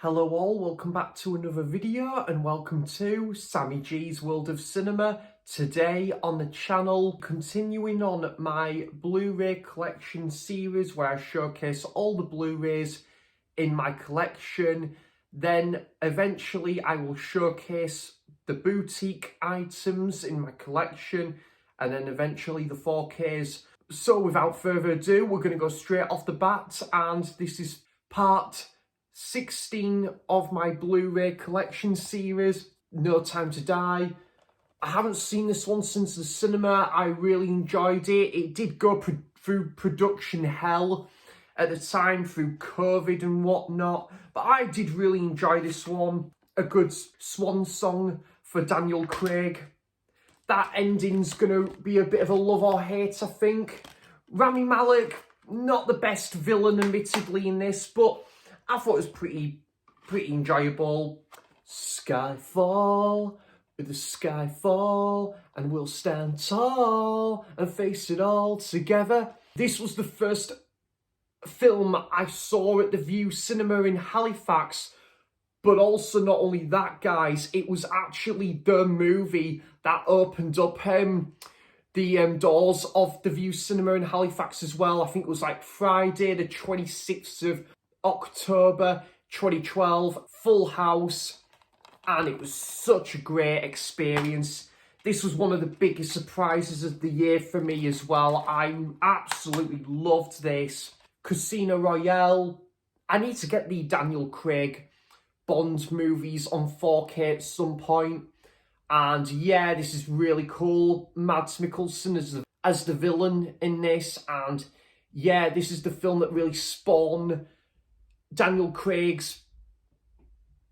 Hello all, welcome back to another video and welcome to Sammy G's World of Cinema. Today on the channel, continuing on my Blu-ray collection series where I showcase all the Blu-rays in my collection. Then eventually I will showcase the boutique items in my collection and then eventually the 4Ks. So without further ado, we're going to go straight off the bat, and this is part 16 of my Blu-ray collection series, No Time to Die. I haven't seen this one since the cinema. I really enjoyed it. It did go through production hell at the time through COVID and whatnot, but I did really enjoy this one. A good swan song for Daniel Craig. That ending's going to be a bit of a love or hate, I think. Rami Malek, not the best villain admittedly in this, but I thought it was pretty enjoyable. Skyfall, with the skyfall, and we'll stand tall and face it all together. This was the first film I saw at the View Cinema in Halifax, but also not only that, guys, it was actually the movie that opened up the doors of the View Cinema in Halifax as well. I think it was like Friday the 26th of October 2012, Full House, and it was such a great experience. This was one of the biggest surprises of the year for me as well. I absolutely loved this. Casino Royale. I need to get the Daniel Craig Bond movies on 4K at some point. And yeah, this is really cool. Mads Mikkelsen as the villain in this. And yeah, this is the film that really spawned Daniel Craig's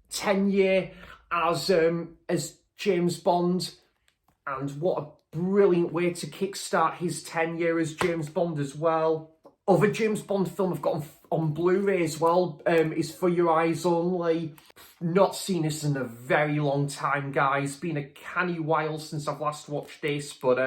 tenure as James Bond. And what a brilliant way to kickstart his tenure as James Bond as well. Other James Bond film I've got on Blu-ray as well is For Your Eyes Only. Not seen this in a very long time, guys. Been a canny while since I've last watched this, but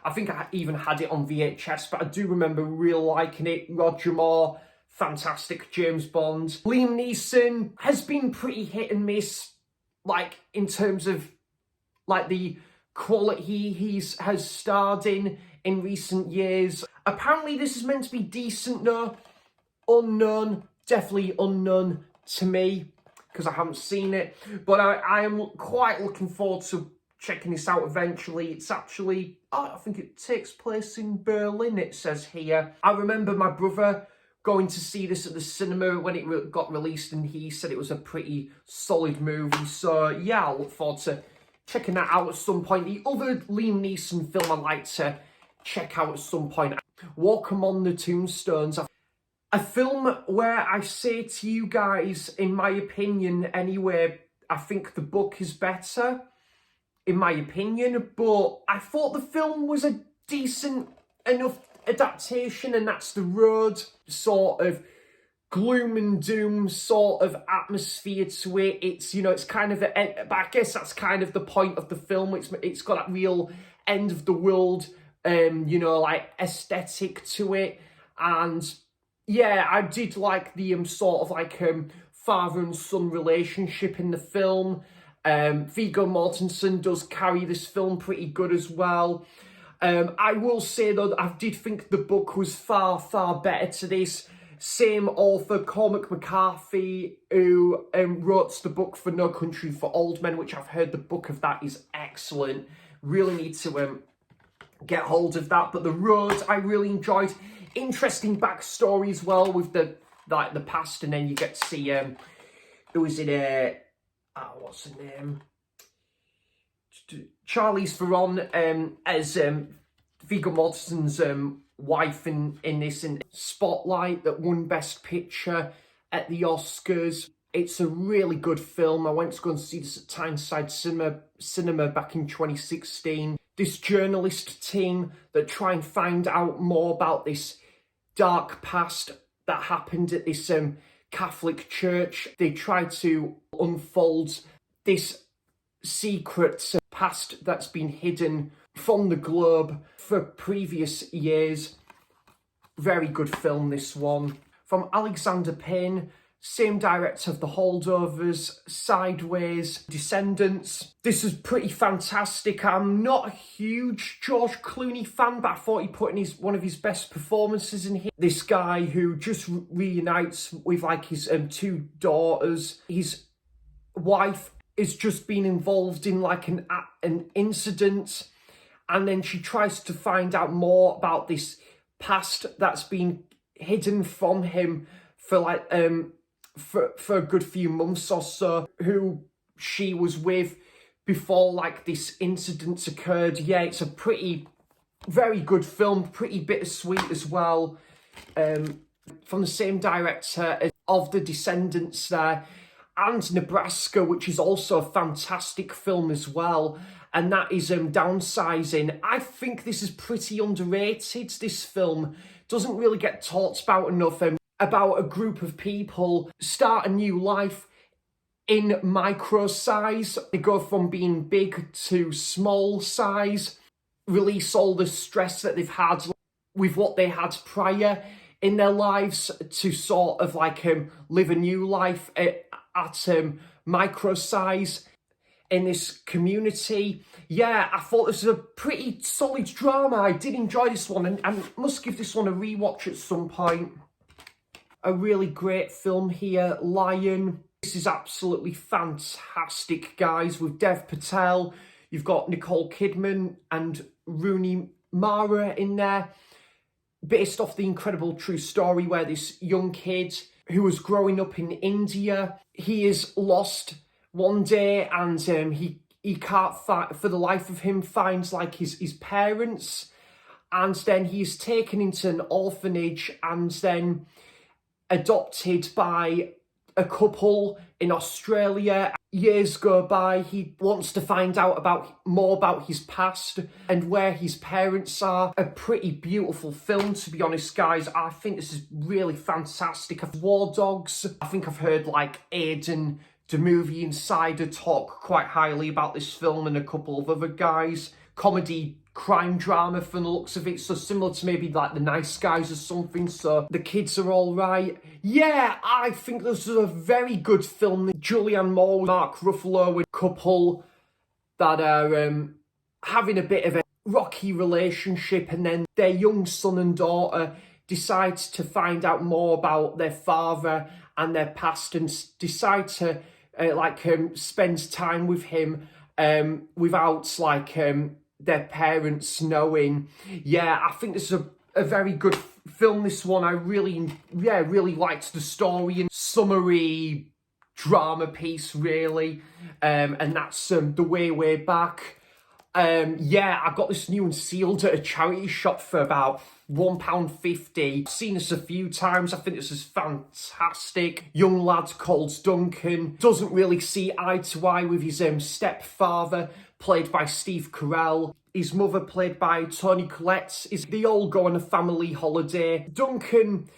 I think I even had it on VHS, but I do remember really liking it. Roger Moore, fantastic James Bond. Liam Neeson has been pretty hit and miss, like in terms of like the quality has starred in recent years. Apparently this is meant to be decent though. Unknown, definitely unknown to me because I haven't seen it. But I am quite looking forward to checking this out eventually. It's actually, I think it takes place in Berlin, it says here. I remember my brother going to see this at the cinema when it got released, and he said it was a pretty solid movie. So yeah, I look forward to checking that out at some point. The other Liam Neeson film I'd like to check out at some point, Walk Among the Tombstones. A film where I say to you guys, in my opinion anyway, I think the book is better, in my opinion, but I thought the film was a decent enough adaptation, and that's The Road. Sort of gloom and doom sort of atmosphere to it. It's, you know, it's kind of, but I guess that's kind of the point of the film. It's got that real end of the world, you know, like aesthetic to it. And yeah, I did like the sort of like father and son relationship in the film. Viggo Mortensen does carry this film pretty good as well. I will say though that I did think the book was far better to this. Same author, Cormac McCarthy, who wrote the book for No Country for Old Men, which I've heard the book of that is excellent. Really need to get hold of that. But The Road, I really enjoyed. Interesting backstory as well with the past, and then you get to see who is it? What's her name? Charlize Theron as Viggo Mortensen's wife in this, in Spotlight, that won Best Picture at the Oscars. It's a really good film. I went to go and see this at Tyneside Cinema back in 2016. This journalist team that try and find out more about this dark past that happened at this Catholic church. They try to unfold this secret past that's been hidden from the globe for previous years. Very good film, this one. From Alexander Payne, Same director of The Holdovers, Sideways, Descendants. This is pretty fantastic. I'm not a huge George Clooney fan, but I thought he put in one of his best performances in here. This guy who just reunites with like his two daughters. His wife is just been involved in like an incident, and then she tries to find out more about this past that's been hidden from him for like for a good few months or so, who she was with before like this incident occurred. Yeah, it's a very good film, pretty bittersweet as well. From the same director of The Descendants there, and Nebraska, which is also a fantastic film as well, and that is Downsizing. I think this is pretty underrated. This film doesn't really get talked about enough, about a group of people start a new life in micro size. They go from being big to small size, release all the stress that they've had with what they had prior in their lives to sort of like live a new life at micro size in this community. Yeah, I thought this was a pretty solid drama. I did enjoy this one, and I must give this one a rewatch at some point. A really great film here, Lion. This is absolutely fantastic, guys, with Dev Patel. You've got Nicole Kidman and Rooney Mara in there, based off the incredible true story where this young kid who was growing up in India, he is lost one day, and he can't for the life of him finds like his parents, and then he's taken into an orphanage and then adopted by a couple in Australia. Years go by, he wants to find out more about his past and where his parents are. A pretty beautiful film, to be honest, guys. I think this is really fantastic. War Dogs, I think I've heard like Aidan, the movie insider, talk quite highly about this film, and a couple of other guys. Comedy crime drama from the looks of it, so similar to maybe like The Nice Guys or something, so the kids are all right. Yeah, I think this is a very good film. Julianne Moore, Mark Ruffalo, a couple that are having a bit of a rocky relationship, and then their young son and daughter decides to find out more about their father and their past, and decide to spend time with him without like their parents knowing. Yeah, I think this is a very good film, this one. I really liked the story and summary drama piece, really. And that's The Way Back. Yeah, I got this new and sealed at a charity shop for about £1.50. I've seen this a few times. I think this is fantastic. Young lad called Duncan doesn't really see eye to eye with his stepfather, played by Steve Carell. His mother, played by Toni Collette. They all go on a family holiday. Duncan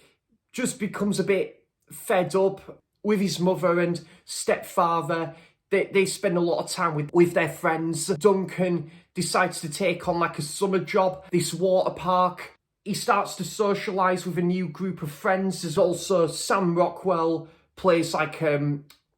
just becomes a bit fed up with his mother and stepfather. They spend a lot of time with their friends. Duncan decides to take on like a summer job, this water park. He starts to socialise with a new group of friends. There's also Sam Rockwell, plays like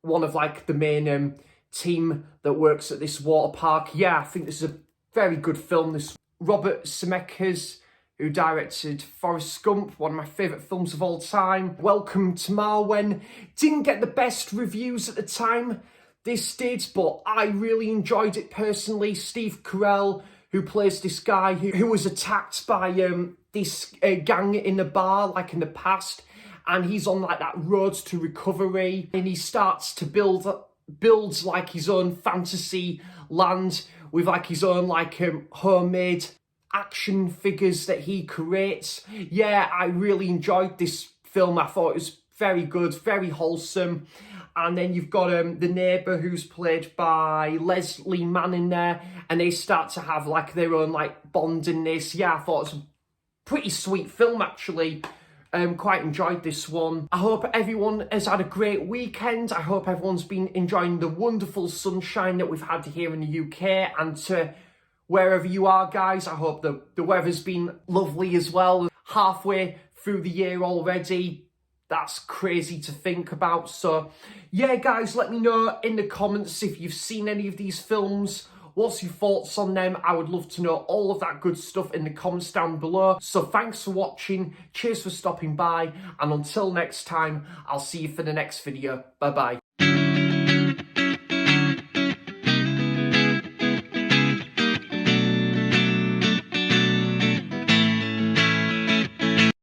one of like the main team that works at this water park. Yeah, I think this is a very good film. This Robert Zemeckis, who directed Forrest Gump, one of my favourite films of all time. Welcome to Marwen. Didn't get the best reviews at the time. This did, but I really enjoyed it personally. Steve Carell, who plays this guy who was attacked by this gang in a bar, like in the past, and he's on like that road to recovery, and he starts to builds like his own fantasy land with like his own like homemade action figures that he creates. Yeah, I really enjoyed this film. I thought it was very good, very wholesome. And then you've got the neighbour, who's played by Leslie Mann, in there, and they start to have like their own like bond in this. Yeah, I thought it was a pretty sweet film, actually. Quite enjoyed this one. I hope everyone has had a great weekend. I hope everyone's been enjoying the wonderful sunshine that we've had here in the UK, and to wherever you are, guys, I hope the weather's been lovely as well. Halfway through the year already. That's crazy to think about. So yeah, guys, let me know in the comments if you've seen any of these films. What's your thoughts on them? I would love to know all of that good stuff in the comments down below. So thanks for watching. Cheers for stopping by. And until next time, I'll see you for the next video. Bye-bye.